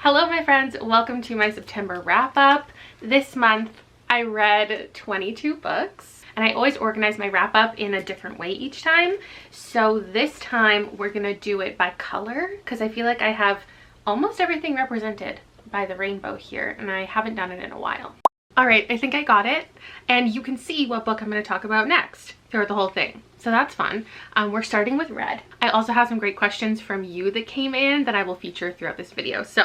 Hello my friends, welcome to my September wrap up. This month I read 22 books and I always organize my wrap up in a different way each time. So this time we're gonna do it by color because I feel like I have almost everything represented by the rainbow here and I haven't done it in a while. All right, I think I got it, and you can see what book I'm going to talk about next throughout the whole thing. So that's fun. We're starting with red. I also have some great questions from you that came in that I will feature throughout this video. So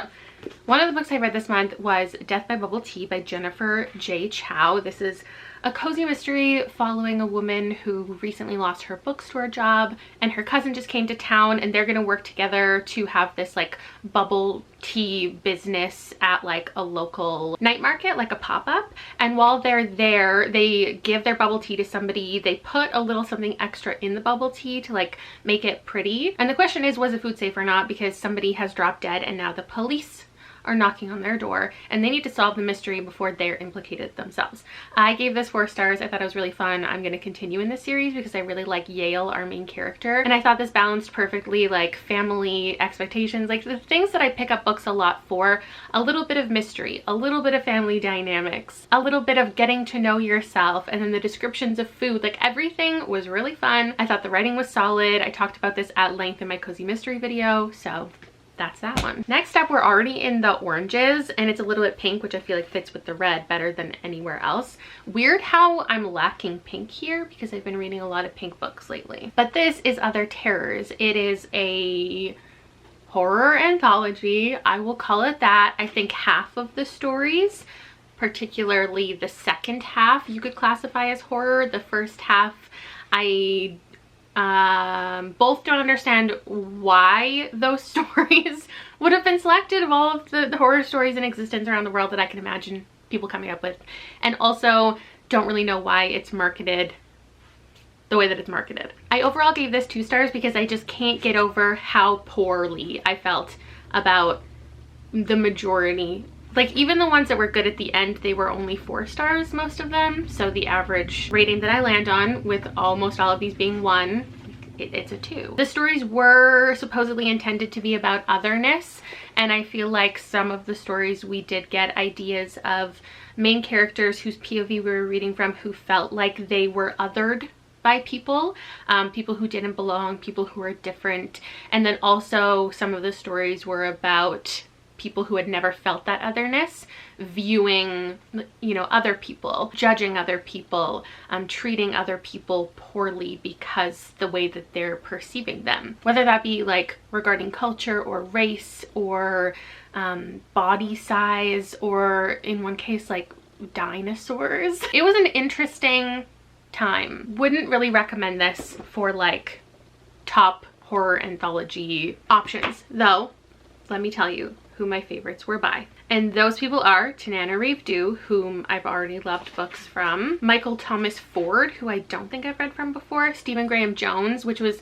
one of the books I read this month was Death by Bubble Tea by Jennifer J. Chow. This is a cozy mystery following a woman who recently lost her bookstore job, and her cousin just came to town and they're going to work together to have this like bubble tea business at like a local night market, like a pop-up. And while they're there, they give their bubble tea to somebody. They put a little something extra in the bubble tea to like make it pretty. And the question is, was the food safe or not? Because somebody has dropped dead and now the police are knocking on their door and they need to solve the mystery before they're implicated themselves. I gave this 4 stars. I thought it was really fun. I'm going to continue in this series because I really like Yale, our main character, and I thought this balanced perfectly like family expectations, like the things that I pick up books a lot for: a little bit of mystery, a little bit of family dynamics, a little bit of getting to know yourself, and then the descriptions of food. Like everything was really fun. I thought the writing was solid. I talked about this at length in my cozy mystery video, so that's that one. Next up, we're already in the oranges and it's a little bit pink, which I feel like fits with the red better than anywhere else. Weird how I'm lacking pink here because I've been reading a lot of pink books lately. But this is Other Terrors. It is a horror anthology. I will call it that. I think half of the stories, particularly the second half, you could classify as horror. The first half, I both don't understand why those stories would have been selected of all of the horror stories in existence around the world that I can imagine people coming up with, and also don't really know why it's marketed the way that it's marketed. I overall gave this 2 stars because I just can't get over how poorly I felt about the majority. Like even the ones that were good at the end, they were only 4 stars, most of them. So the average rating that I land on, with almost all of these being 1, it's a 2. The stories were supposedly intended to be about otherness, and I feel like some of the stories we did get ideas of main characters whose POV we were reading from who felt like they were othered by people, people who didn't belong, people who were different. And then also some of the stories were about people who had never felt that otherness, viewing, you know, other people, judging other people, treating other people poorly because the way that they're perceiving them, whether that be like regarding culture or race or body size, or in one case like dinosaurs. It was an interesting time. Wouldn't really recommend this for like top horror anthology options, though let me tell you who my favorites were by. And those people are Tanana Reeve Dew, whom I've already loved books from, Michael Thomas Ford, who I don't think I've read from before, Stephen Graham Jones, which was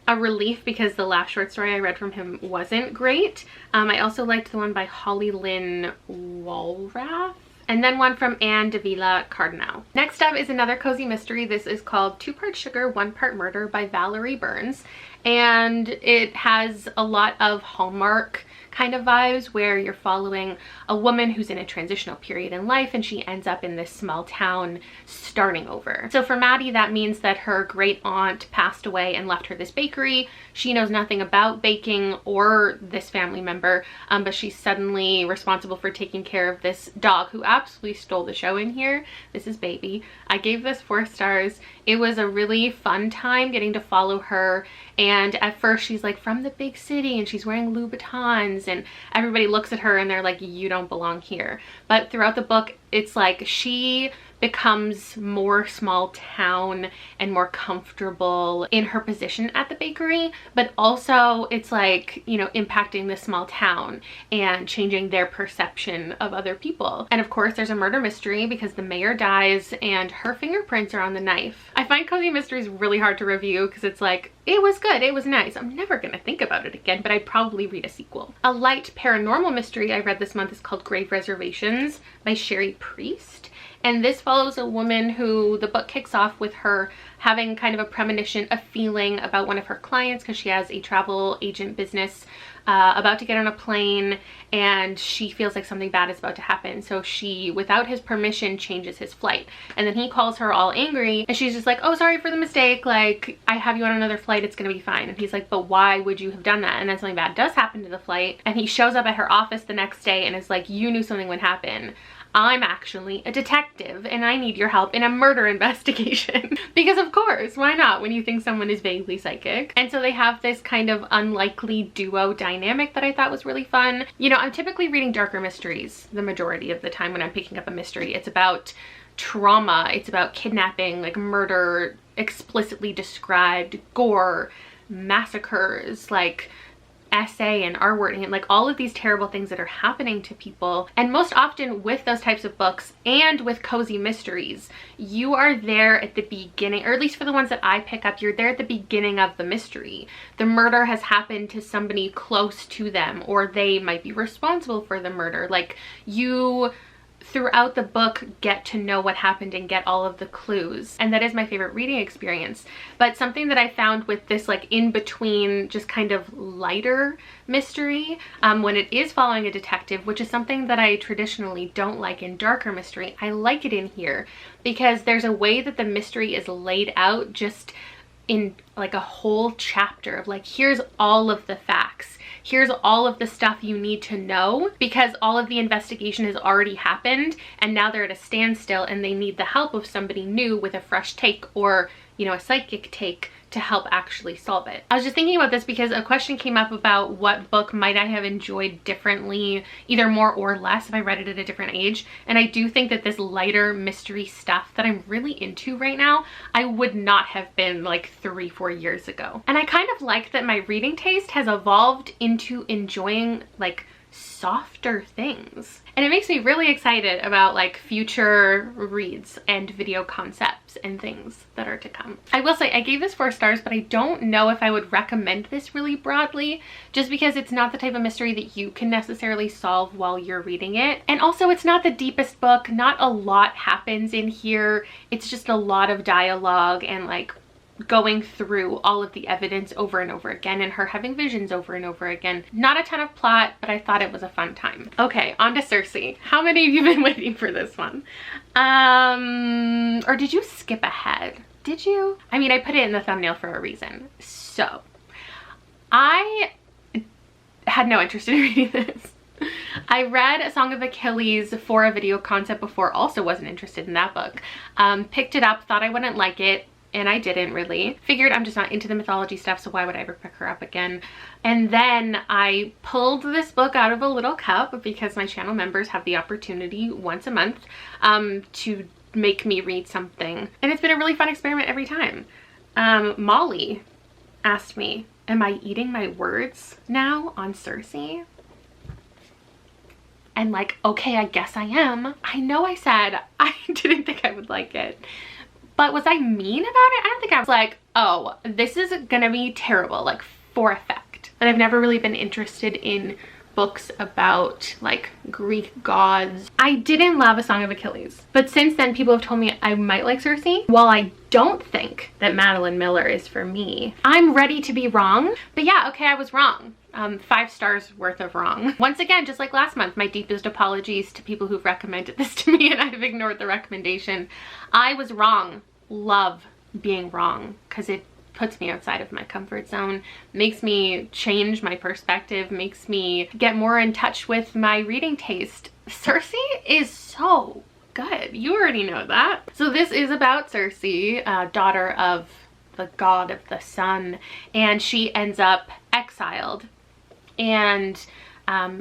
a relief because the last short story I read from him wasn't great. I also liked the one by Holly Lynn Walrath, and then one from Anne Davila Cardinal. Next up is another cozy mystery. This is called 2 Part Sugar, 1 Part Murder by Valerie Burns, and it has a lot of Hallmark kind of vibes where you're following a woman who's in a transitional period in life and she ends up in this small town starting over. So for Maddie, that means that her great aunt passed away and left her this bakery. She knows nothing about baking or this family member, but she's suddenly responsible for taking care of this dog who absolutely stole the show in here. This is Baby. I gave this 4 stars. It was a really fun time getting to follow her, and at first she's like from the big city and she's wearing Louboutins and everybody looks at her and they're like, you don't belong here. But throughout the book, it's like she becomes more small town and more comfortable in her position at the bakery, but also it's like, you know, impacting the small town and changing their perception of other people. And of course there's a murder mystery because the mayor dies and her fingerprints are on the knife. I find cozy mysteries really hard to review because it's like, it was good, it was nice, I'm never gonna think about it again, but I'd probably read a sequel. A light paranormal mystery I read this month is called Grave Reservations by Sherry Priest. And this follows a woman who, the book kicks off with her having kind of a premonition, a feeling about one of her clients, because she has a travel agent business about to get on a plane, and she feels like something bad is about to happen. So she, without his permission, changes his flight. And then he calls her all angry, and she's just like, oh, sorry for the mistake. Like, I have you on another flight. It's gonna be fine. And he's like, but why would you have done that? And then something bad does happen to the flight. And he shows up at her office the next day and is like, you knew something would happen. I'm actually a detective and I need your help in a murder investigation. Because of course, why not when you think someone is vaguely psychic? And so they have this kind of unlikely duo dynamic that I thought was really fun. You know, I'm typically reading darker mysteries the majority of the time when I'm picking up a mystery. It's about trauma, it's about kidnapping, like murder, explicitly described, gore, massacres, like essay and R wording, and like all of these terrible things that are happening to people. And most often with those types of books and with cozy mysteries, you are there at the beginning, or at least for the ones that I pick up, you're there at the beginning of the mystery. The murder has happened to somebody close to them, or they might be responsible for the murder. Like, you throughout the book get to know what happened and get all of the clues, and that is my favorite reading experience. But something that I found with this, like, in between just kind of lighter mystery, when it is following a detective, which is something that I traditionally don't like in darker mystery, I like it in here because there's a way that the mystery is laid out just in like a whole chapter of like, here's all of the facts, here's all of the stuff you need to know, because all of the investigation has already happened and now they're at a standstill and they need the help of somebody new with a fresh take, or, you know, a psychic take to help actually solve it. I was just thinking about this because a question came up about what book might I have enjoyed differently, either more or less, if I read it at a different age. And I do think that this lighter mystery stuff that I'm really into right now, I would not have been like 3-4 years ago. And I kind of like that my reading taste has evolved into enjoying like softer things. And it makes me really excited about like future reads and video concepts and things that are to come. I will say I gave this 4 stars, but I don't know if I would recommend this really broadly, just because it's not the type of mystery that you can necessarily solve while you're reading it. And also it's not the deepest book. Not a lot happens in here. It's just a lot of dialogue and like going through all of the evidence over and over again, and her having visions over and over again. Not a ton of plot, but I thought it was a fun time. Okay, on to Circe. How many of you have been waiting for this one? Or did you skip ahead? Did you? I mean, I put it in the thumbnail for a reason. So, I had no interest in reading this. I read A Song of Achilles for a video concept before, also wasn't interested in that book. Picked it up, thought I wouldn't like it, and I didn't really. Figured I'm just not into the mythology stuff, so why would I ever pick her up again? And then I pulled this book out of a little cup because my channel members have the opportunity once a month to make me read something. And it's been a really fun experiment every time. Molly asked me, am I eating my words now on Circe? And like, okay, I guess I am. I know I said I didn't think I would like it, but was I mean about it? I don't think I was like, oh, this is gonna be terrible, like for effect. And I've never really been interested in books about like Greek gods. I didn't love A Song of Achilles, but since then people have told me I might like Circe. While I don't think that Madeline Miller is for me, I'm ready to be wrong. But yeah, okay, I was wrong. 5 stars worth of wrong. Once again, just like last month, my deepest apologies to people who've recommended this to me and I've ignored the recommendation. I was wrong. Love being wrong because it puts me outside of my comfort zone, makes me change my perspective, makes me get more in touch with my reading taste. Circe is so good. You already know that. So this is about Circe, daughter of the god of the sun, and she ends up exiled. And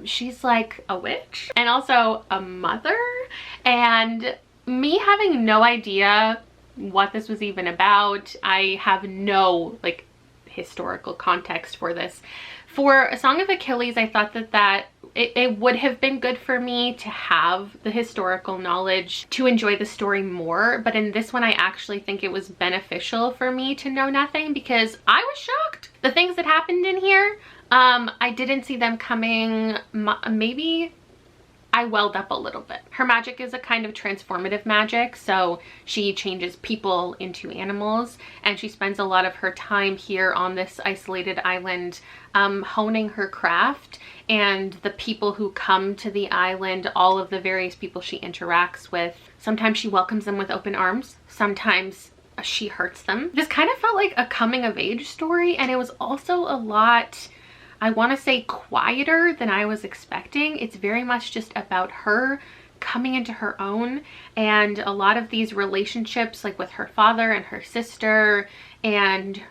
she's like a witch and also a mother, and me having no idea what this was even about. I have no like historical context for this. For A Song of Achilles, I thought that it would have been good for me to have the historical knowledge to enjoy the story more, but in this one I actually think it was beneficial for me to know nothing because I was shocked. The things that happened in here, I didn't see them coming. Maybe I welled up a little bit. Her magic is a kind of transformative magic, so she changes people into animals, and she spends a lot of her time here on this isolated island honing her craft. And the people who come to the island, all of the various people she interacts with, sometimes she welcomes them with open arms, sometimes she hurts them. This kind of felt like a coming of age story, and it was also a lot, I want to say, quieter than I was expecting. It's very much just about her coming into her own, and a lot of these relationships, like with her father and her sister and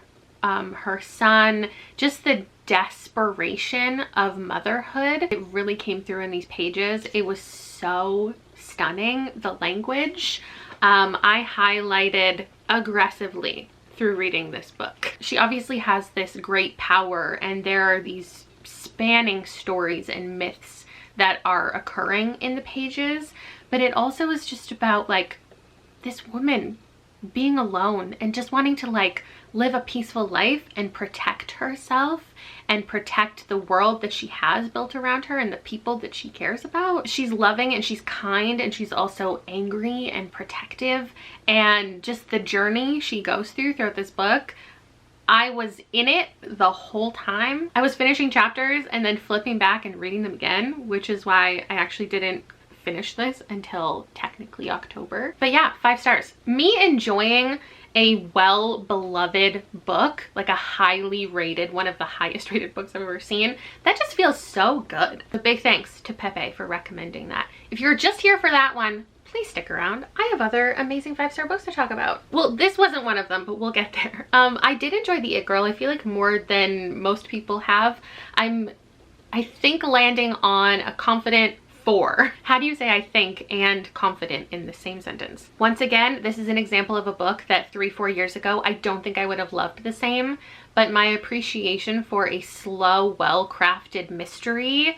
her son, just the desperation of motherhood. It really came through in these pages. It was so stunning, the language. I highlighted aggressively through reading this book. She obviously has this great power, and there are these spanning stories and myths that are occurring in the pages, but it also is just about like this woman being alone and just wanting to like live a peaceful life and protect herself and protect the world that she has built around her and the people that she cares about. She's loving and she's kind, and she's also angry and protective, and just the journey she goes throughout this book, I was in it the whole time. I was finishing chapters and then flipping back and reading them again, which is why I actually didn't finish this until technically October. But yeah, 5 stars. Me enjoying a well-beloved book, like a highly rated, one of the highest rated books I've ever seen, that just feels so good. A big thanks to Pepe for recommending that. If you're just here for that one, please stick around. I have other amazing 5-star books to talk about. Well, this wasn't one of them, but we'll get there. I did enjoy The It Girl. I feel like more than most people have. I think landing on a confident 4. How do you say I think and confident in the same sentence? Once again, this is an example of a book that 3-4 years ago I don't think I would have loved the same, but my appreciation for a slow, well-crafted mystery,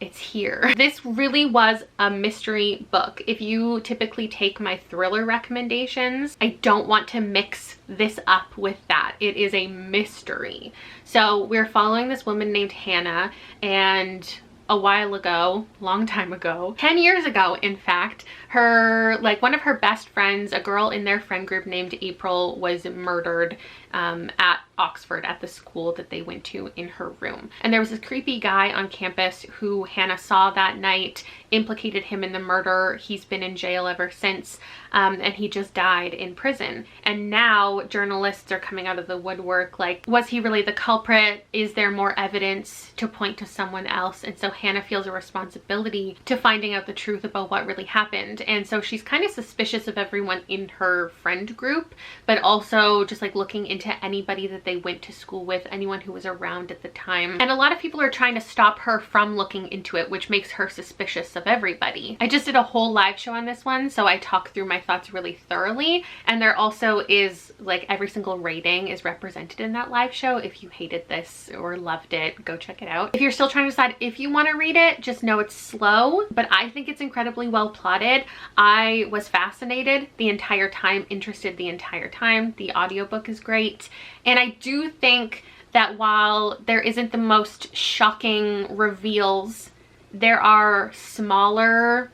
it's here. This really was a mystery book. If you typically take my thriller recommendations, I don't want to mix this up with that. It is a mystery. So we're following this woman named Hannah, and a while ago, long time ago, 10 years ago in fact, one of her best friends, a girl in their friend group named April, was murdered at Oxford, at the school that they went to, in her room. And there was this creepy guy on campus who Hannah saw that night, implicated him in the murder. He's been in jail ever since, and he just died in prison. And now journalists are coming out of the woodwork, like, was he really the culprit? Is there more evidence to point to someone else? And so Hannah feels a responsibility to finding out the truth about what really happened. And so she's kind of suspicious of everyone in her friend group, but also just like looking into anybody that they went to school with, anyone who was around at the time. And a lot of people are trying to stop her from looking into it, which makes her suspicious of everybody. I just did a whole live show on this one, so I talked through my thoughts really thoroughly. And there also is, like, every single rating is represented in that live show. If you hated this or loved it, go check it out. If you're still trying to decide if you want to read it, just know it's slow, but I think it's incredibly well plotted. I was fascinated the entire time, interested the entire time. The audiobook is great. And I do think that while there isn't the most shocking reveals, there are smaller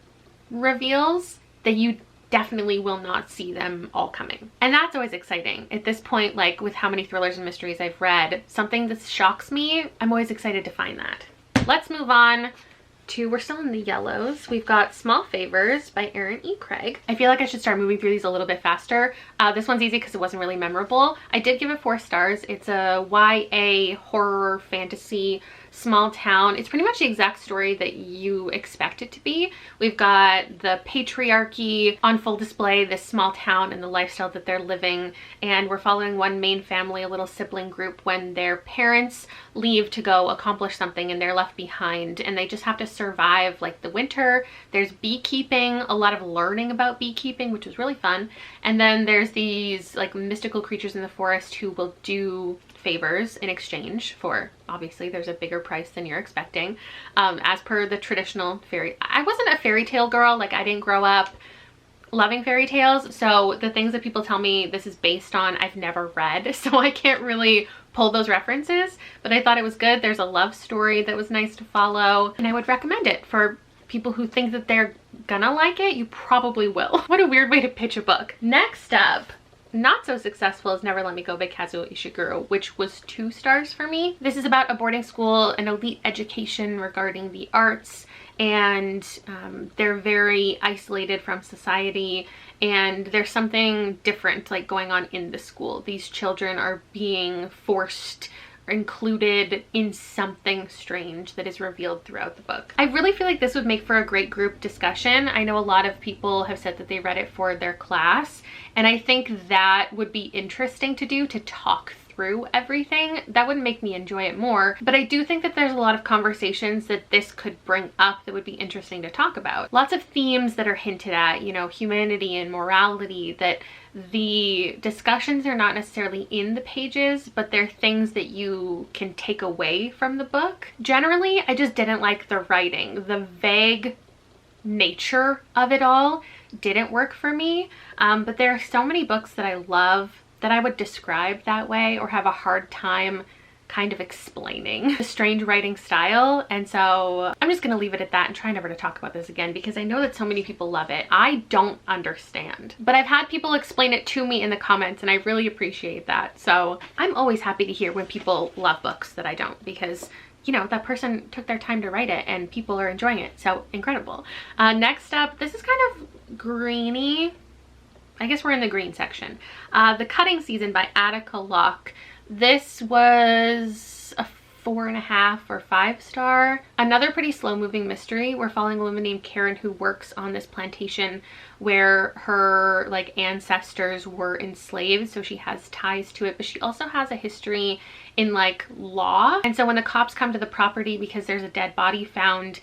reveals that you definitely will not see them all coming. And that's always exciting. At this point, like with how many thrillers and mysteries I've read, something that shocks me, I'm always excited to find that. Let's move on to, we're still in the yellows. We've got Small Favors by Erin E. Craig. I feel like I should start moving through these a little bit faster. This one's easy because it wasn't really memorable. I did give it 4 stars. It's a YA horror fantasy small town. It's pretty much the exact story that you expect it to be. We've got the patriarchy on full display, this small town and the lifestyle that they're living, and we're following one main family, a little sibling group, when their parents leave to go accomplish something and they're left behind, and they just have to survive like the winter. There's beekeeping, a lot of learning about beekeeping, which is really fun, and then there's these like mystical creatures in the forest who will do favors in exchange for, obviously there's a bigger price than you're expecting, as per the traditional fairy. I wasn't a fairy tale girl, like I didn't grow up loving fairy tales, so the things that people tell me this is based on, I've never read, so I can't really pull those references, but I thought it was good. There's a love story that was nice to follow, and I would recommend it for people who think that they're gonna like it, you probably will. What a weird way to pitch a book. Next up, not so successful, is Never Let Me Go by Kazuo Ishiguro, which was 2 stars for me. This is about a boarding school, an elite education regarding the arts, and they're very isolated from society, and there's something different like going on in the school. These children are being forced or included in something strange that is revealed throughout the book. I really feel like this would make for a great group discussion. I know a lot of people have said that they read it for their class, and I think that would be interesting to do, to talk through everything. That would make me enjoy it more. But I do think that there's a lot of conversations that this could bring up that would be interesting to talk about. Lots of themes that are hinted at, you know, humanity and morality, that the discussions are not necessarily in the pages, but they're things that you can take away from the book. Generally, I just didn't like the writing. The vague nature of it all didn't work for me. But there are so many books that I love that I would describe that way or have a hard time kind of explaining the strange writing style. And so I'm just gonna leave it at that and try never to talk about this again, because I know that so many people love it. I don't understand, but I've had people explain it to me in the comments, and I really appreciate that. So I'm always happy to hear when people love books that I don't, because you know, that person took their time to write it and people are enjoying it. So incredible. Next up, this is kind of greeny. I guess we're in the green section. The Cutting Season by Attica Locke. This was a 4.5 or 5 star. Another pretty slow moving mystery. We're following a woman named Karen who works on this plantation where her like ancestors were enslaved, so she has ties to it, but she also has a history in like law. And so when the cops come to the property because there's a dead body found,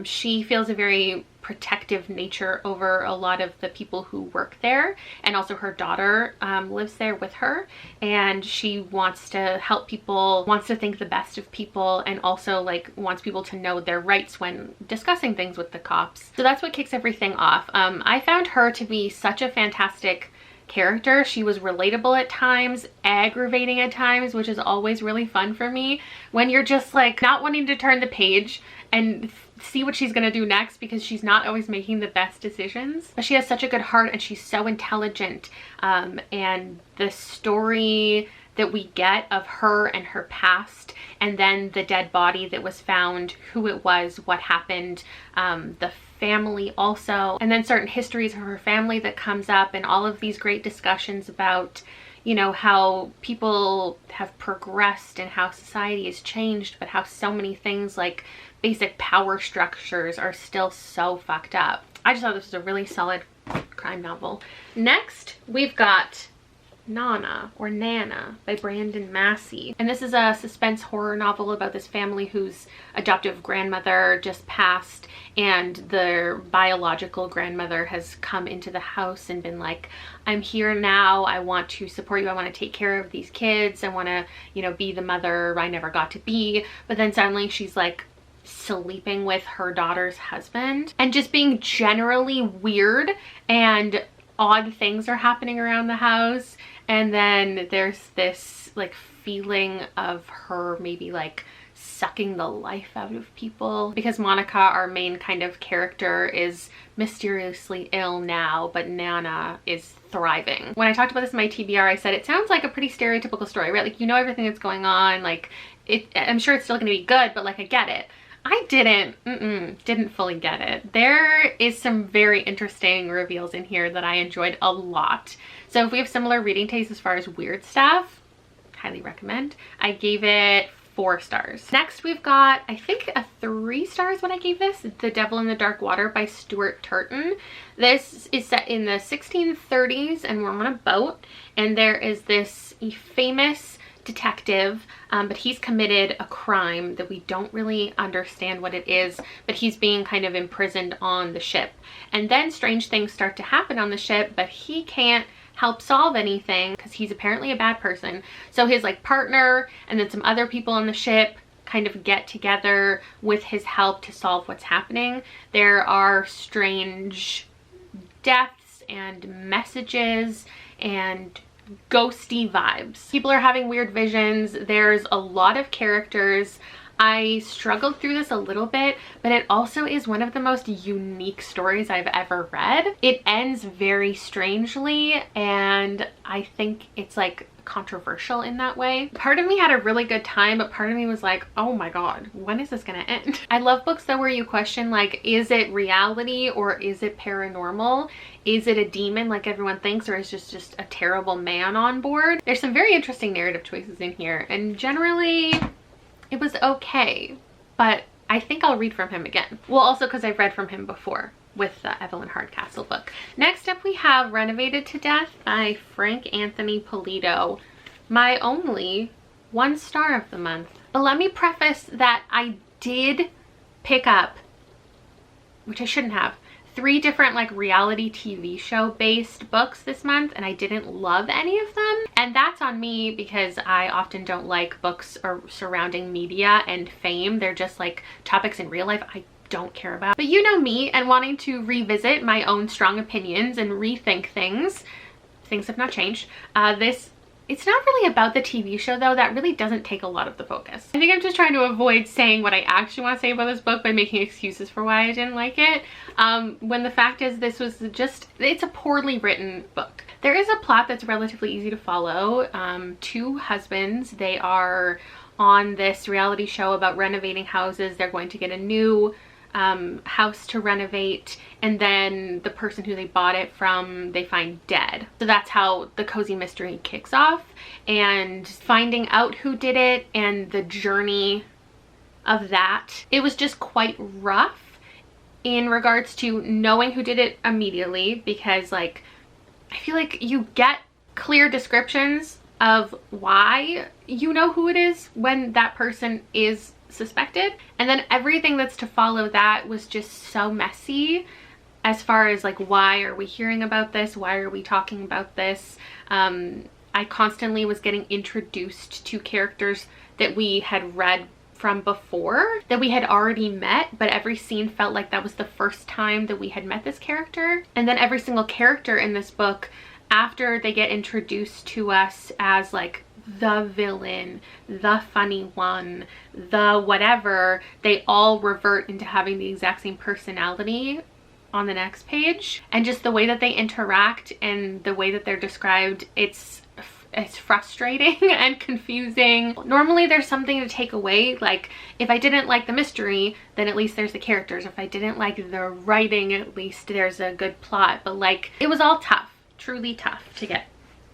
she feels a very protective nature over a lot of the people who work there, and also her daughter lives there with her, and she wants to help people, wants to think the best of people, and also like wants people to know their rights when discussing things with the cops. So that's what kicks everything off. I found her to be such a fantastic character. She was relatable at times, aggravating at times, which is always really fun for me when you're just like not wanting to turn the page and see what she's gonna do next, because she's not always making the best decisions. But she has such a good heart and she's so intelligent, and the story that we get of her and her past, and then the dead body that was found, who it was, what happened, the family also, and then certain histories of her family that comes up, and all of these great discussions about, you know, how people have progressed and how society has changed, but how so many things like basic power structures are still so fucked up. I just thought this was a really solid crime novel. Next, we've got Nana or Nana by Brandon Massey, and this is a suspense horror novel about this family whose adoptive grandmother just passed, and their biological grandmother has come into the house and been like, I'm here now, I want to support you, I want to take care of these kids, I want to, you know, be the mother I never got to be. But then suddenly she's like sleeping with her daughter's husband, and just being generally weird, and odd things are happening around the house. And then there's this like feeling of her maybe like sucking the life out of people, because Monica, our main kind of character, is mysteriously ill now, but Nana is thriving. When I talked about this in my TBR, I said it sounds like a pretty stereotypical story, right? Like, you know everything that's going on, like I'm sure it's still gonna be good, but like I get it. I didn't fully get it. There is some very interesting reveals in here that I enjoyed a lot. So if we have similar reading tastes as far as weird stuff, highly recommend. I gave it 4 stars. Next we've got, I think, a 3 stars when I gave this, The Devil in the Dark Water by Stuart Turton. This is set in the 1630s and we're on a boat, and there is this famous detective, but he's committed a crime that we don't really understand what it is, but he's being kind of imprisoned on the ship. And then strange things start to happen on the ship, but he can't help solve anything because he's apparently a bad person. So his like partner and then some other people on the ship kind of get together with his help to solve what's happening. There are strange deaths and messages and ghosty vibes. People are having weird visions. There's a lot of characters. I struggled through this a little bit, but it also is one of the most unique stories I've ever read. It ends very strangely, and I think it's like controversial in that way. Part of me had a really good time, but part of me was like, oh my god, when is this gonna end? I love books though where you question, like, is it reality or is it paranormal? Is it a demon like everyone thinks, or is just a terrible man on board? There's some very interesting narrative choices in here, and generally it was okay, but I think I'll read from him again. Well, also because I've read from him before with the Evelyn Hardcastle book. Next up we have Renovated to Death by Frank Anthony Polito. My only 1 star of the month. But let me preface that I did pick up, which I shouldn't have, 3 different like reality TV show based books this month, and I didn't love any of them. And that's on me because I often don't like books or surrounding media and fame. They're just like topics in real life I don't care about. But you know me and wanting to revisit my own strong opinions and rethink things. Things have not changed. It's not really about the TV show though. That really doesn't take a lot of the focus. I think I'm just trying to avoid saying what I actually want to say about this book by making excuses for why I didn't like it. When the fact is this was just, it's a poorly written book. There is a plot that's relatively easy to follow. 2 husbands, they are on this reality show about renovating houses. They're going to get a new house to renovate, and then the person who they bought it from they find dead. So that's how the cozy mystery kicks off, and finding out who did it and the journey of that. It was just quite rough in regards to knowing who did it immediately, because like I feel like you get clear descriptions of why you know who it is when that person is suspected, and then everything that's to follow that was just so messy as far as like, why are we hearing about this, why are we talking about this? I constantly was getting introduced to characters that we had read from before, that we had already met, but every scene felt like that was the first time that we had met this character. And then every single character in this book, after they get introduced to us as like the villain, the funny one, the whatever, they all revert into having the exact same personality on the next page. And just the way that they interact and the way that they're described, it's frustrating and confusing. Normally there's something to take away, like if I didn't like the mystery, then at least there's the characters. If I didn't like the writing, at least there's a good plot. But like, it was all tough, truly tough to get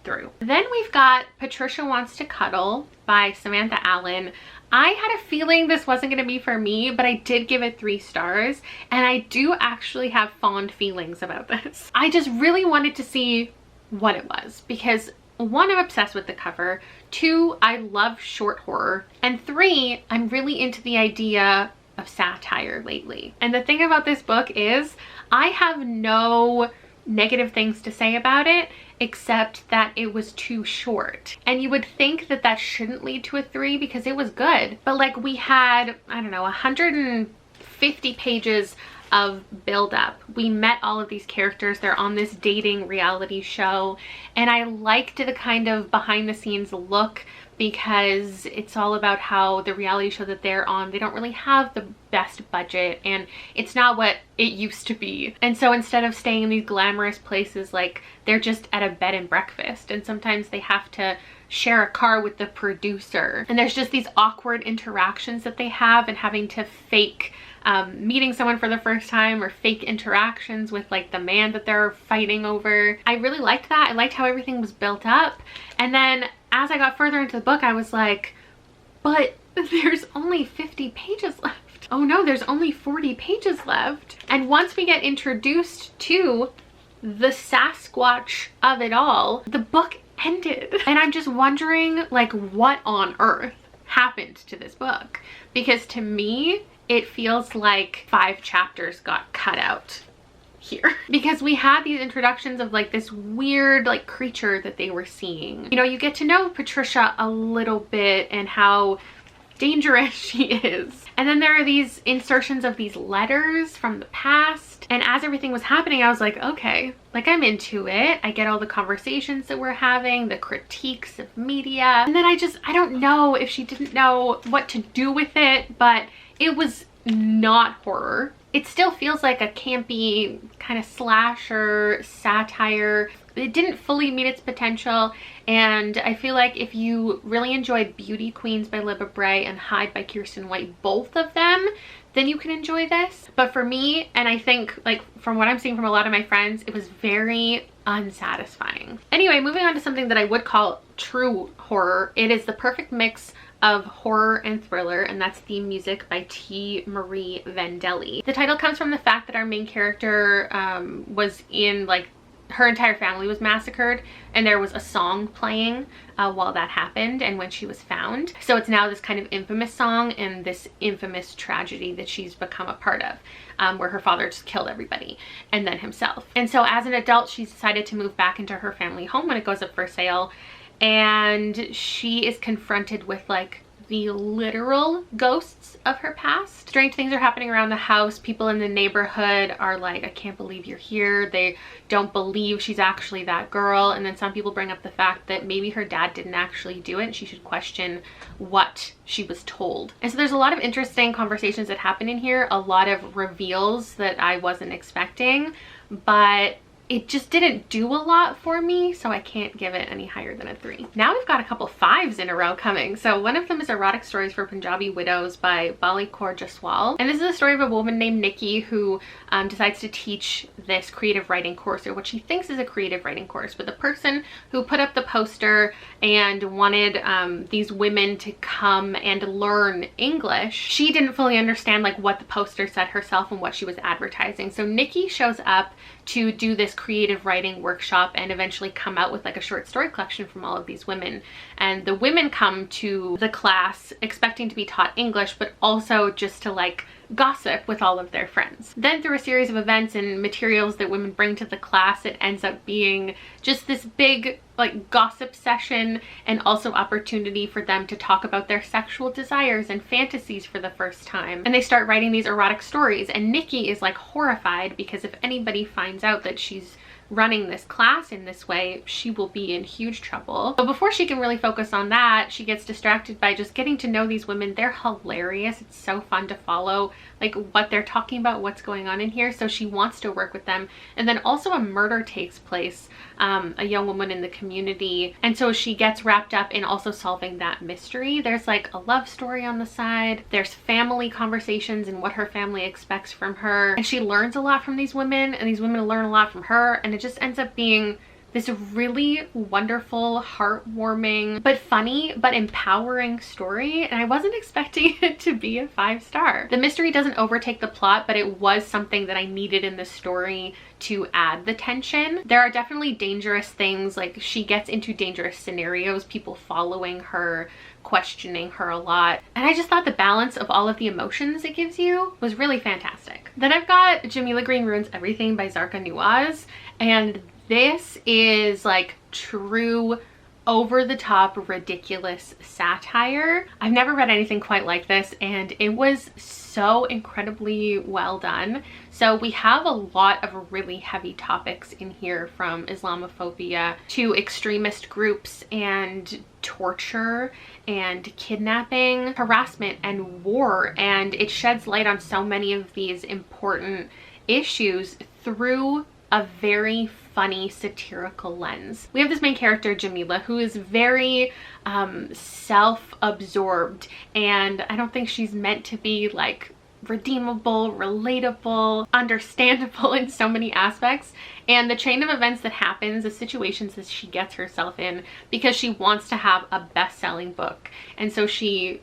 through. Then we've got Patricia Wants to Cuddle by Samantha Allen. I had a feeling this wasn't going to be for me, but I did give it 3 stars, and I do actually have fond feelings about this. I just really wanted to see what it was, because 1, I'm obsessed with the cover, 2, I love short horror, and 3, I'm really into the idea of satire lately. And the thing about this book is I have no negative things to say about it, except that it was too short. And you would think that that shouldn't lead to a 3 because it was good, but like we had, I don't know, 150 pages of build up. We met all of these characters. They're on this dating reality show, and I liked the kind of behind the scenes look, because it's all about how the reality show that they're on, they don't really have the best budget, and it's not what it used to be. And so instead of staying in these glamorous places, like they're just at a bed and breakfast, and sometimes they have to share a car with the producer, and there's just these awkward interactions that they have, and having to fake meeting someone for the first time, or fake interactions with like the man that they're fighting over. I really liked that. I liked how everything was built up. And then as I got further into the book, I was like, but there's only 50 pages left. Oh no, there's only 40 pages left. And once we get introduced to the Sasquatch of it all, the book ended. And I'm just wondering, like, what on earth happened to this book? Because to me, it feels like 5 chapters got cut out here, because we had these introductions of like this weird like creature that they were seeing. You know, you get to know Patricia a little bit and how dangerous she is. And then there are these insertions of these letters from the past. And as everything was happening, I was like, okay, like I'm into it. I get all the conversations that we're having, the critiques of media. And then I don't know if she didn't know what to do with it, but it was not horror. It still feels like a campy kind of slasher satire. It didn't fully meet its potential, and I feel like if you really enjoyed Beauty Queens by Libba Bray and Hide by Kirsten White, both of them, then you can enjoy this. But for me, and I think like from what I'm seeing from a lot of my friends, it was very unsatisfying. Anyway, moving on to something that I would call true horror. It is the perfect mix of horror and thriller, and that's theme music by T. Marie Vandelli. The title comes from the fact that our main character was in, like, her entire family was massacred, and there was a song playing while that happened and when she was found. So it's now this kind of infamous song and this infamous tragedy that she's become a part of, where her father just killed everybody and then himself. And so as an adult, she's decided to move back into her family home when it goes up for sale, and she is confronted with like the literal ghosts of her past. Strange things are happening around the house. People in the neighborhood are like, I can't believe you're here. They don't believe she's actually that girl. And then some people bring up the fact that maybe her dad didn't actually do it and she should question what she was told. And so there's a lot of interesting conversations that happen in here, a lot of reveals that I wasn't expecting, but it just didn't do a lot for me, so I can't give it any higher than a 3. Now we've got a couple 5s in a row coming. So one of them is Erotic Stories for Punjabi Widows by Bali Kaur Jaswal. And this is a story of a woman named Nikki who decides to teach this creative writing course, or what she thinks is a creative writing course. But the person who put up the poster and wanted these women to come and learn English, she didn't fully understand like what the poster said herself and what she was advertising. So Nikki shows up to do this creative writing workshop and eventually come out with like a short story collection from all of these women. And the women come to the class expecting to be taught English, but also just to like gossip with all of their friends. Then through a series of events and materials that women bring to the class, it ends up being just this big like gossip session, and also opportunity for them to talk about their sexual desires and fantasies for the first time. And they start writing these erotic stories, and Nikki is like horrified because if anybody finds out that she's running this class in this way, she will be in huge trouble. But before she can really focus on that, she gets distracted by just getting to know these women. They're hilarious. It's so fun to follow like what they're talking about, what's going on in here. So she wants to work with them. And then also a murder takes place, a young woman in the community. And so she gets wrapped up in also solving that mystery. There's like a love story on the side. There's family conversations and what her family expects from her. And she learns a lot from these women, and these women learn a lot from her. And it just ends up being this really wonderful, heartwarming, but funny, but empowering story. And I wasn't expecting it to be a 5-star. The mystery doesn't overtake the plot, but it was something that I needed in the story to add the tension. There are definitely dangerous things, like she gets into dangerous scenarios, people following her, questioning her a lot. And I just thought the balance of all of the emotions it gives you was really fantastic. Then I've got Jamila Green Ruins Everything by Zarka Nuaz, and this is like true over-the-top ridiculous satire. I've never read anything quite like this, and it was so incredibly well done. So we have a lot of really heavy topics in here, from Islamophobia to extremist groups and torture and kidnapping, harassment and war, and it sheds light on so many of these important issues through a very funny satirical lens. We have this main character Jamila who is very self-absorbed, and I don't think she's meant to be like redeemable, relatable, understandable in so many aspects. And the chain of events that happens, the situations that she gets herself in because she wants to have a best-selling book, and so she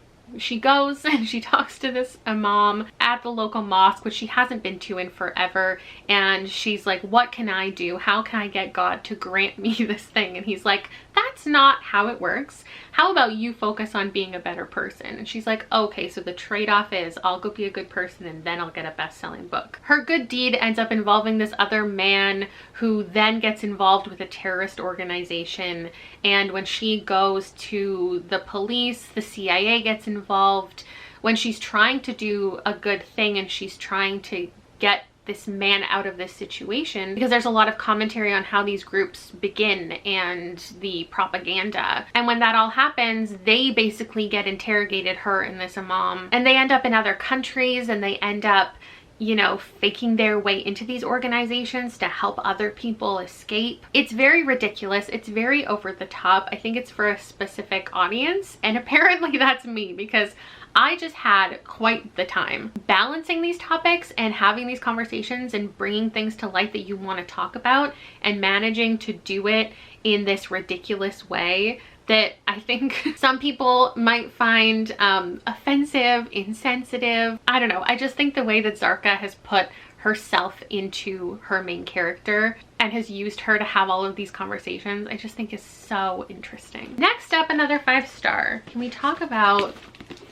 goes and she talks to this imam at the local mosque, which she hasn't been to in forever, and she's like, what can I do? How can I get God to grant me this thing? And he's like, that's that's not how it works. How about you focus on being a better person? And she's like, okay, so the trade-off is I'll go be a good person and then I'll get a best-selling book. Her good deed ends up involving this other man who then gets involved with a terrorist organization. And when she goes to the police, the CIA gets involved. When she's trying to do a good thing and she's trying to get this man out of this situation, because there's a lot of commentary on how these groups begin and the propaganda. And when that all happens, they basically get interrogated, her and this imam, and they end up in other countries, and they end up, you know, faking their way into these organizations to help other people escape. It's very ridiculous. It's very over the top. I think it's for a specific audience, and apparently that's me, because I just had quite the time balancing these topics and having these conversations and bringing things to light that you want to talk about, and managing to do it in this ridiculous way that I think some people might find offensive, insensitive. I don't know. I just think the way that Zarka has put herself into her main character and has used her to have all of these conversations, I just think is so interesting. Next up, another 5-star. Can we talk about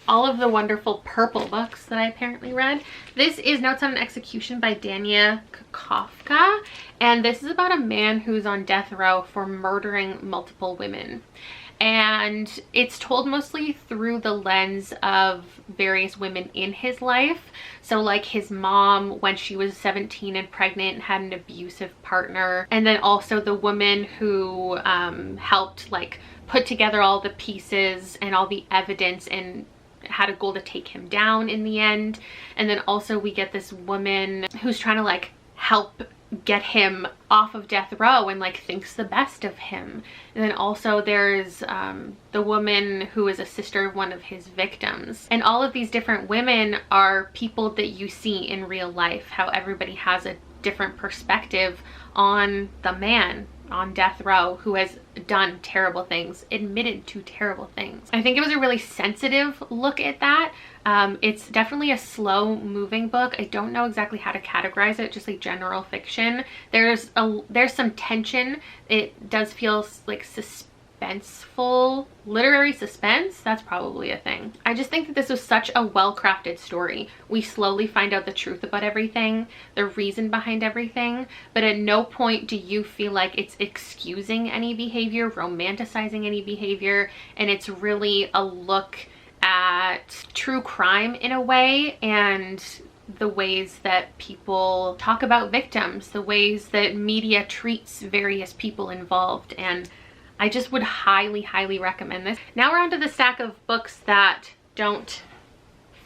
all of the wonderful purple books that I apparently read? This is Notes on an Execution by Dania Kafka, and this is about a man who's on death row for murdering multiple women. And it's told mostly through the lens of various women in his life. So like his mom when she was 17 and pregnant and had an abusive partner. And then also the woman who helped like put together all the pieces and all the evidence and had a goal to take him down in the end. And then also we get this woman who's trying to like help get him off of death row and like thinks the best of him. And then also there's the woman who is a sister of one of his victims. And all of these different women are people that you see in real life, how everybody has a different perspective on the man on death row who has done terrible things, admitted to terrible things. I think it was a really sensitive look at that. It's definitely a slow moving book. I don't know exactly how to categorize it, just like general fiction. There's some tension. It does feel like suspenseful, literary suspense. That's probably a thing. I just think that this was such a well-crafted story. We slowly find out the truth about everything, the reason behind everything, but at no point do you feel like it's excusing any behavior, romanticizing any behavior, and it's really a look at true crime in a way, and the ways that people talk about victims, the ways that media treats various people involved, and I just would highly, highly recommend this. Now we're onto the stack of books that don't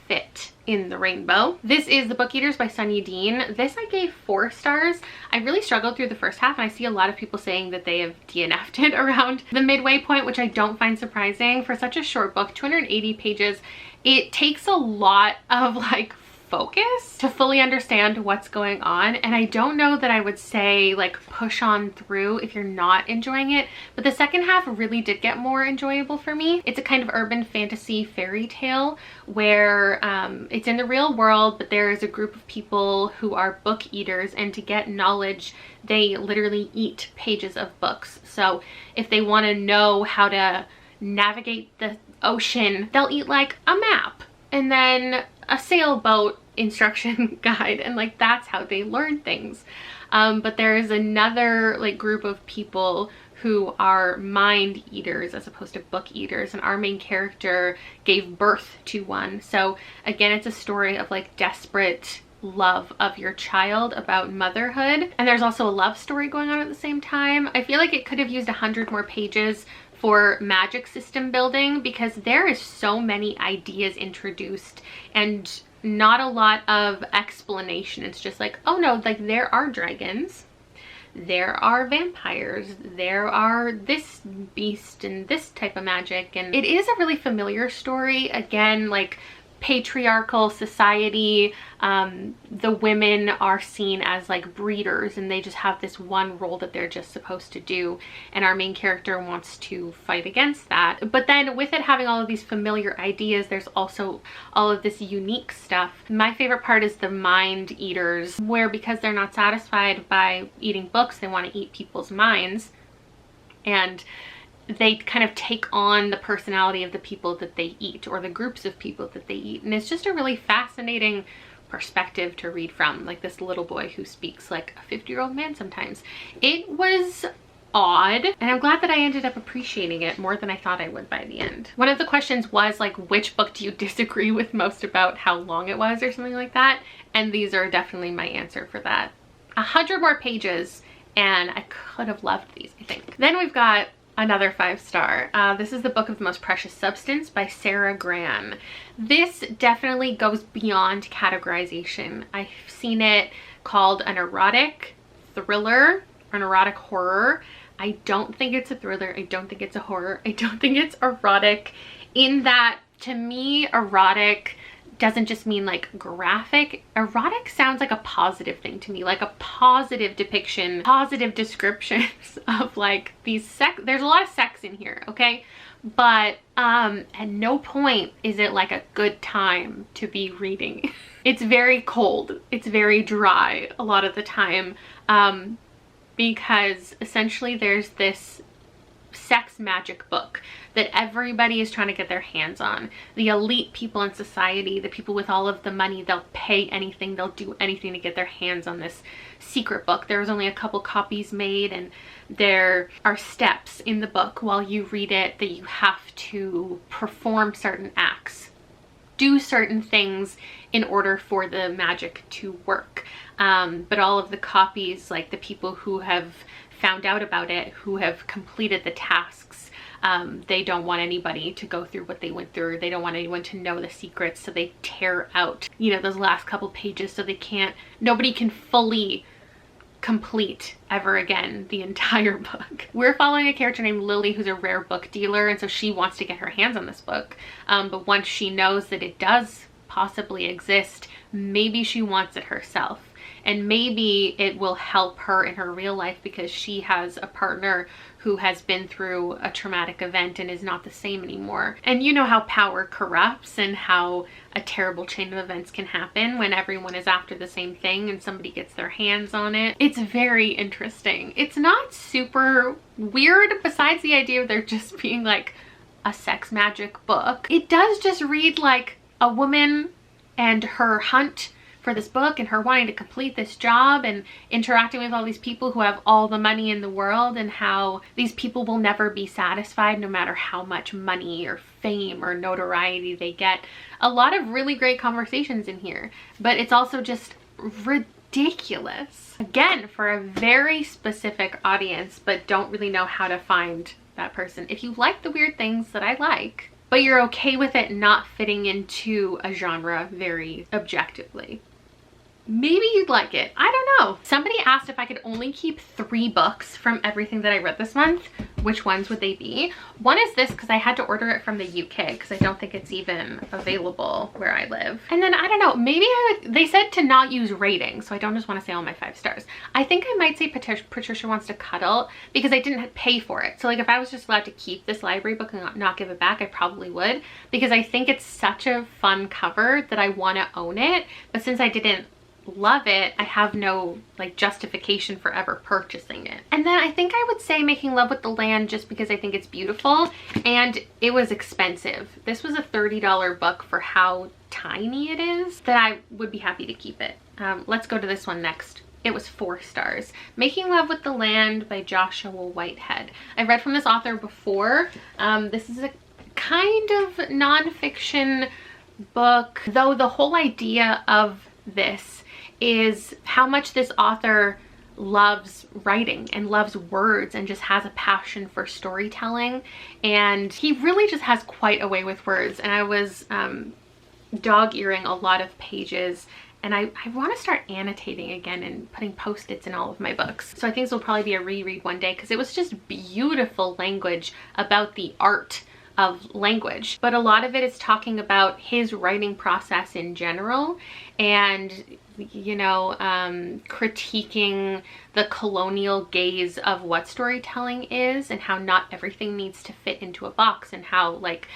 fit in the rainbow. This is The Book Eaters by Sunny Dean. This I gave 4 stars. I really struggled through the first half, and I see a lot of people saying that they have DNF'd it around the midway point, which I don't find surprising. For such a short book, 280 pages, it takes a lot of like focus to fully understand what's going on, and I don't know that I would say like push on through if you're not enjoying it, but the second half really did get more enjoyable for me. It's a kind of urban fantasy fairy tale where it's in the real world, but there is a group of people who are book eaters, and to get knowledge they literally eat pages of books. So if they want to know how to navigate the ocean, they'll eat like a map and then a sailboat instruction guide, and like that's how they learn things. But there is another like group of people who are mind eaters as opposed to book eaters, and our main character gave birth to one. So again, it's a story of like desperate love of your child, about motherhood, and there's also a love story going on at the same time. I feel like it could have used 100 more pages for magic system building, because there is so many ideas introduced and not a lot of explanation. It's just like, oh no, like there are dragons, there are vampires, there are this beast and this type of magic, and it is a really familiar story. Again, like patriarchal society, the women are seen as like breeders, and they just have this one role that they're just supposed to do, and our main character wants to fight against that. But then with it having all of these familiar ideas, there's also all of this unique stuff. My favorite part is the mind eaters, where because they're not satisfied by eating books, they want to eat people's minds. And they kind of take on the personality of the people that they eat, or the groups of people that they eat. And it's just a really fascinating perspective to read from, like this little boy who speaks like a 50-year-old man sometimes. It was odd, and I'm glad that I ended up appreciating it more than I thought I would by the end. One of the questions was like, which book do you disagree with most about how long it was, or something like that, and these are definitely my answer for that. 100 more pages and I could have loved these, I think. Then we've got another 5-star. This is The Book of the Most Precious Substance by Sarah Gran. This definitely goes beyond categorization. I've seen it called an erotic thriller, an erotic horror. I don't think it's a thriller. I don't think it's a horror. I don't think it's erotic, in that, to me, erotic doesn't just mean like graphic. Erotic sounds like a positive thing to me, like a positive depiction, positive descriptions of like these sex. There's a lot of sex in here, okay? But at no point is it like a good time to be reading. It's very cold. It's very dry a lot of the time, because essentially there's this sex magic book that everybody is trying to get their hands on. The elite people in society, the people with all of the money, they'll pay anything, they'll do anything to get their hands on this secret book. There was only a couple copies made, and there are steps in the book while you read it that you have to perform certain acts, do certain things in order for the magic to work. But all of the copies, like the people who have found out about it, who have completed the tasks, they don't want anybody to go through what they went through. They don't want anyone to know the secrets, so they tear out, you know, those last couple pages, so nobody can fully complete ever again the entire book. We're following a character named Lily, who's a rare book dealer, and so she wants to get her hands on this book, but once she knows that it does possibly exist, maybe she wants it herself. And maybe it will help her in her real life, because she has a partner who has been through a traumatic event and is not the same anymore. And you know how power corrupts, and how a terrible chain of events can happen when everyone is after the same thing and somebody gets their hands on it. It's very interesting. It's not super weird, besides the idea of there just being like a sex magic book. It does just read like a woman and her hunt for this book, and her wanting to complete this job, and interacting with all these people who have all the money in the world, and how these people will never be satisfied no matter how much money or fame or notoriety they get. A lot of really great conversations in here, but it's also just ridiculous. Again, for a very specific audience, but don't really know how to find that person. If you like the weird things that I like, but you're okay with it not fitting into a genre very objectively, maybe you'd like it. I don't know. Somebody asked if I could only keep 3 books from everything that I read this month. Which ones would they be? One is this, because I had to order it from the UK, because I don't think it's even available where I live. And then I don't know, maybe they said to not use ratings, so I don't just want to say all my 5 stars. I think I might say Patricia Wants to Cuddle, because I didn't pay for it. So like, if I was just allowed to keep this library book and not give it back, I probably would, because I think it's such a fun cover that I want to own it. But since I didn't love it, I have no like justification for ever purchasing it. And then I think I would say Making Love with the Land, just because I think it's beautiful, and it was expensive. This was a $30 book for how tiny it is, that I would be happy to keep it. Let's go to this one next. It was 4 stars. Making Love with the Land by Joshua Whitehead. I've read from this author before. This is a kind of nonfiction book, though the whole idea of this is how much this author loves writing and loves words and just has a passion for storytelling, and he really just has quite a way with words. And I was dog-earing a lot of pages, and I want to start annotating again and putting post-its in all of my books. So I think this will probably be a reread one day, because it was just beautiful language about the art of language. But a lot of it is talking about his writing process in general, and you know, critiquing the colonial gaze of what storytelling is, and how not everything needs to fit into a box, and how like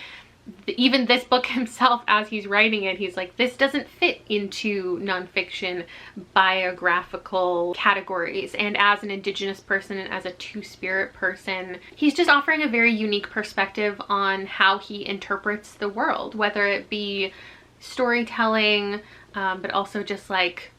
even this book himself, as he's writing it, he's like, this doesn't fit into nonfiction biographical categories. And as an Indigenous person and as a Two-Spirit person, he's just offering a very unique perspective on how he interprets the world, whether it be storytelling, but also just like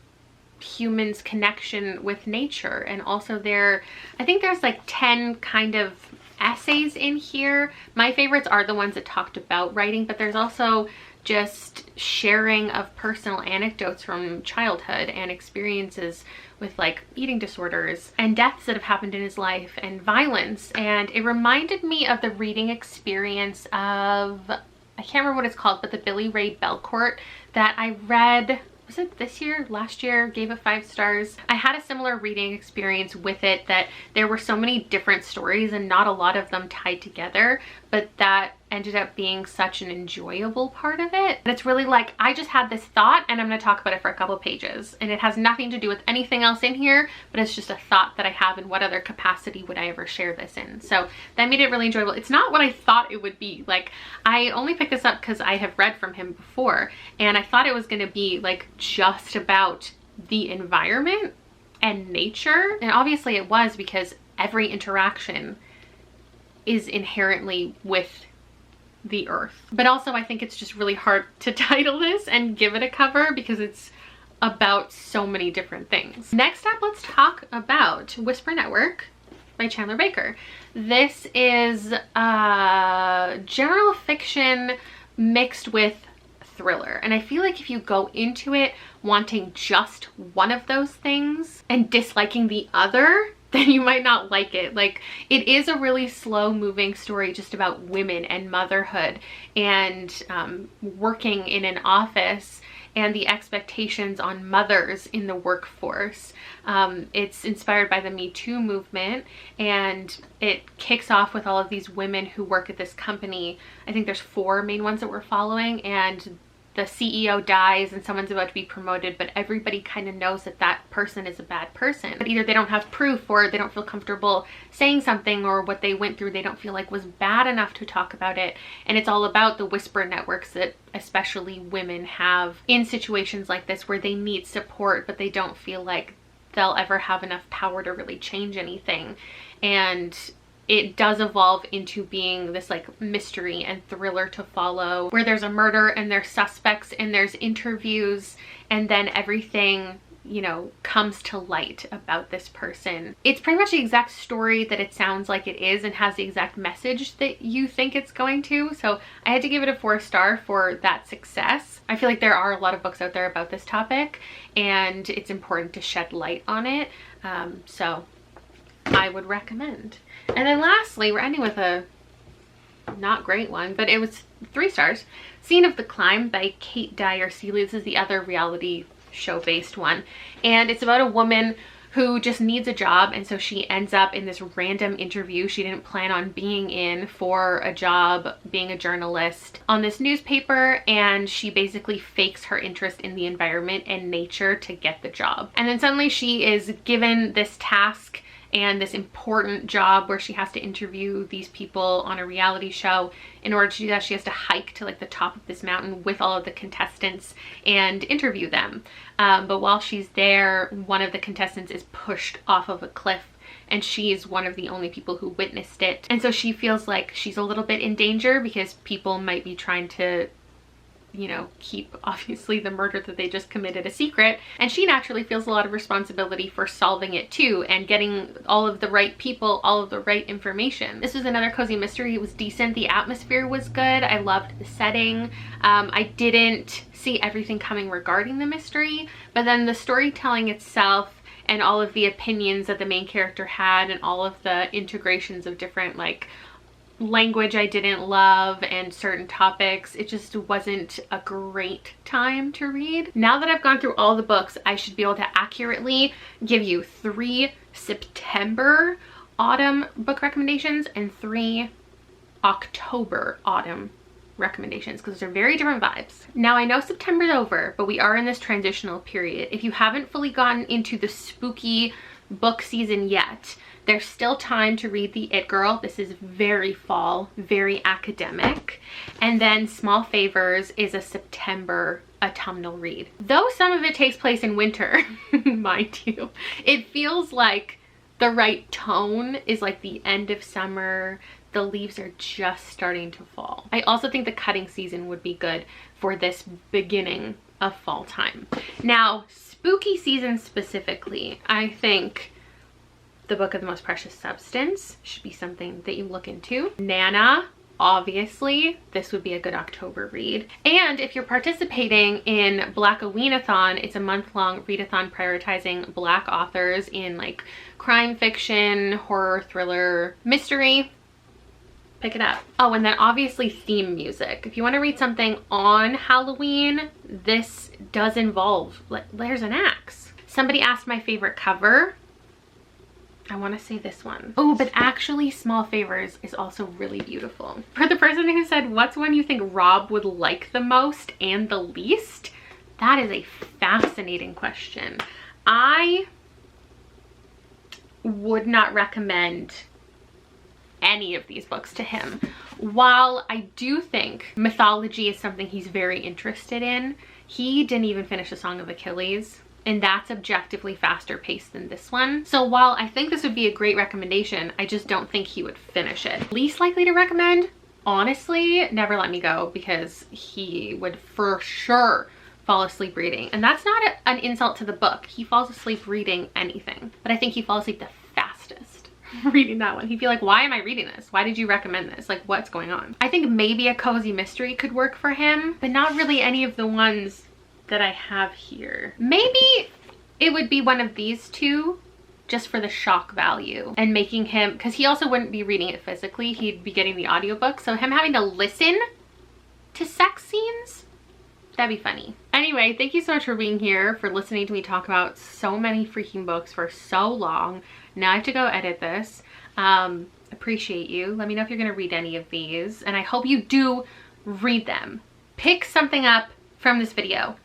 humans' connection with nature. And also I think there's like 10 kind of essays in here. My favorites are the ones that talked about writing, but there's also just sharing of personal anecdotes from childhood and experiences with like eating disorders and deaths that have happened in his life and violence. And it reminded me of the reading experience of, I can't remember what it's called, but the Billy Ray Belcourt that I read, was it this year, last year, gave it 5 stars. I had a similar reading experience with it, that there were so many different stories and not a lot of them tied together, but that ended up being such an enjoyable part of it. And it's really like, I just had this thought and I'm going to talk about it for a couple pages, and it has nothing to do with anything else in here, but it's just a thought that I have, in what other capacity would I ever share this in. So that made it really enjoyable. It's not what I thought it would be. Like, I only picked this up because I have read from him before, and I thought it was going to be like just about the environment and nature, and obviously it was, because every interaction is inherently with the earth. But also I think it's just really hard to title this and give it a cover because it's about so many different things. Next up, let's talk about Whisper Network by Chandler Baker. This is general fiction mixed with thriller, and I feel like if you go into it wanting just one of those things and disliking the other, then you might not like it. Like, it is a really slow moving story just about women and motherhood and working in an office and the expectations on mothers in the workforce. It's inspired by the Me Too movement, and it kicks off with all of these women who work at this company. I think there's 4 main ones that we're following, and the CEO dies and someone's about to be promoted, but everybody kind of knows that that person is a bad person. But either they don't have proof, or they don't feel comfortable saying something, or what they went through they don't feel like was bad enough to talk about it. And it's all about the whisper networks that especially women have in situations like this, where they need support, but they don't feel like they'll ever have enough power to really change anything. And it does evolve into being this like mystery and thriller to follow, where there's a murder and there's suspects and there's interviews, and then everything, you know, comes to light about this person. It's pretty much the exact story that it sounds like it is, and has the exact message that you think it's going to. So I had to give it a 4-star for that success. I feel like there are a lot of books out there about this topic, and it's important to shed light on it. So I would recommend. And then lastly, we're ending with a not great one, but it was 3 stars. Scene of the Climb by Kate Dyer Seeley. This is the other reality show based one, and it's about a woman who just needs a job, and so she ends up in this random interview she didn't plan on being in for a job being a journalist on this newspaper, and she basically fakes her interest in the environment and nature to get the job. And then suddenly she is given this task and this important job where she has to interview these people on a reality show. In order to do that, she has to hike to like the top of this mountain with all of the contestants and interview them. But while she's there, one of the contestants is pushed off of a cliff, and she's one of the only people who witnessed it. And so she feels like she's a little bit in danger, because people might be trying to, you know, keep obviously the murder that they just committed a secret, and she naturally feels a lot of responsibility for solving it too, and getting all of the right people all of the right information. This was another cozy mystery. It was decent. The atmosphere was good. I loved the setting. I didn't see everything coming regarding the mystery, but then the storytelling itself and all of the opinions that the main character had, and all of the integrations of different like language I didn't love and certain topics, it just wasn't a great time to read. Now that I've gone through all the books, I should be able to accurately give you 3 September autumn book recommendations and 3 October autumn recommendations because they're very different vibes. Now I know September's over, but we are in this transitional period. If you haven't fully gotten into the spooky book season yet, there's still time to read The It Girl. This is very fall, very academic. And then Small Favors is a September autumnal read. Though some of it takes place in winter, mind you, it feels like the right tone is like the end of summer. The leaves are just starting to fall. I also think the cutting season would be good for this beginning of fall time. Now, spooky season specifically, I think The Book of the Most Precious Substance should be something that you look into. Nana, obviously, this would be a good October read. And if you're participating in Black-A-Ween-a-thon, it's a month-long readathon prioritizing Black authors in like crime fiction, horror, thriller, mystery. Pick it up. Oh, and then obviously theme music. If you want to read something on Halloween, this does involve, there's an axe. Somebody asked my favorite cover. I want to say this one. Oh, but actually Small Favors is also really beautiful. For the person who said, what's one you think Rob would like the most and the least? That is a fascinating question. I would not recommend any of these books to him. While I do think mythology is something he's very interested in, he didn't even finish A Song of Achilles. And that's objectively faster paced than this one. So while I think this would be a great recommendation, I just don't think he would finish it. Least likely to recommend, honestly, Never Let Me Go, because he would for sure fall asleep reading. And that's not an insult to the book. He falls asleep reading anything. But I think he falls asleep the fastest reading that one. He'd be like, why am I reading this? Why did you recommend this? Like, what's going on? I think maybe a cozy mystery could work for him, but not really any of the ones that I have here. Maybe it would be one of these two just for the shock value and making him, because he also wouldn't be reading it physically, he'd be getting the audiobook, so him having to listen to sex scenes, that'd be funny. Anyway, thank you so much for being here, for listening to me talk about so many freaking books for so long. Now I have to go edit this. Appreciate you. Let me know if you're gonna read any of these, and I hope you do read them. Pick something up from this video.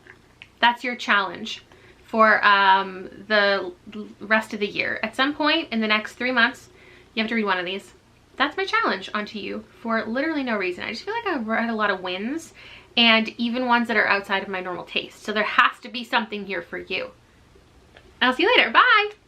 That's your challenge for the rest of the year. At some point in the next 3 months, you have to read one of these. That's my challenge onto you for literally no reason. I just feel like I've read a lot of wins, and even ones that are outside of my normal taste. So there has to be something here for you. I'll see you later. Bye!